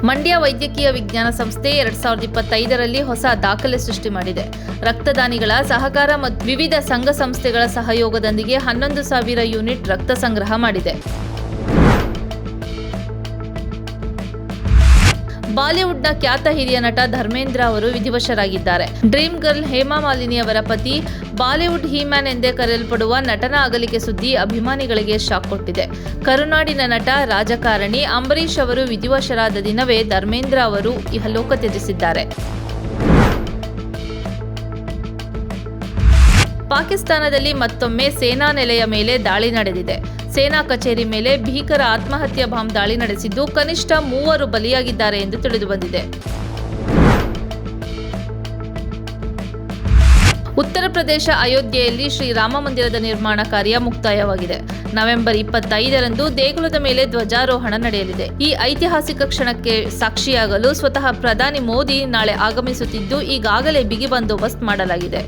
ಮಂಡ್ಯ ವೈದ್ಯಕೀಯ ವಿಜ್ಞಾನ ಸಂಸ್ಥೆ 2025ರಲ್ಲಿ ಹೊಸ ದಾಖಲೆ ಸೃಷ್ಟಿ ಮಾಡಿದೆ. ರಕ್ತದಾನಿಗಳ ಸಹಕಾರ ಮತ್ತು ವಿವಿಧ ಸಂಘ ಸಂಸ್ಥೆಗಳ ಸಹಯೋಗದೊಂದಿಗೆ 11,000 ಯೂನಿಟ್ ರಕ್ತ ಸಂಗ್ರಹ ಮಾಡಿದೆ. ಬಾಲಿವುಡ್ನ ಖ್ಯಾತ ಹಿರಿಯ ನಟ ಧರ್ಮೇಂದ್ರ ಅವರು ವಿಧಿವಶರಾಗಿದ್ದಾರೆ. ಡ್ರೀಮ್ ಗರ್ಲ್ ಹೇಮಾ ಮಾಲಿನಿ ಅವರ ಪತಿ, ಬಾಲಿವುಡ್ ಹೀಮ್ಯಾನ್ ಎಂದೇ ಕರೆಯಲ್ಪಡುವ ನಟನ ಅಗಲಿಕೆ ಸುದ್ದಿ ಅಭಿಮಾನಿಗಳಿಗೆ ಶಾಕ್ ಕೊಟ್ಟಿದೆ. ಕರುನಾಡಿನ ನಟ, ರಾಜಕಾರಣಿ ಅಂಬರೀಶ್ ಅವರು ವಿಧಿವಶರಾದ ದಿನವೇ ಧರ್ಮೇಂದ್ರ ಅವರು ಇಹಲೋಕ ತ್ಯಜಿಸಿದ್ದಾರೆ. ಪಾಕಿಸ್ತಾನದಲ್ಲಿ ಮತ್ತೊಮ್ಮೆ ಸೇನಾ ನೆಲೆಯ ಮೇಲೆ ದಾಳಿ ನಡೆದಿದೆ. ಸೇನಾ ಕಚೇರಿ ಮೇಲೆ ಭೀಕರ ಆತ್ಮಹತ್ಯಾ ಬಾಂಬ್ ದಾಳಿ ನಡೆಸಿದ್ದು ಕನಿಷ್ಠ 3 ಬಲಿಯಾಗಿದ್ದಾರೆ ಎಂದು ತಿಳಿದುಬಂದಿದೆ. ಉತ್ತರ ಪ್ರದೇಶ ಅಯೋಧ್ಯೆಯಲ್ಲಿ ಶ್ರೀರಾಮ ಮಂದಿರದ ನಿರ್ಮಾಣ ಕಾರ್ಯ ಮುಕ್ತಾಯವಾಗಿದೆ. ನವೆಂಬರ್ 25ರಂದು ದೇಗುಲದ ಮೇಲೆ ಧ್ವಜಾರೋಹಣ ನಡೆಯಲಿದೆ. ಈ ಐತಿಹಾಸಿಕ ಕ್ಷಣಕ್ಕೆ ಸಾಕ್ಷಿಯಾಗಲು ಸ್ವತಃ ಪ್ರಧಾನಿ ಮೋದಿ ನಾಳೆ ಆಗಮಿಸುತ್ತಿದ್ದು ಈಗಾಗಲೇ ಬಿಗಿ ಬಂದೋಬಸ್ತ್ ಮಾಡಲಾಗಿದೆ.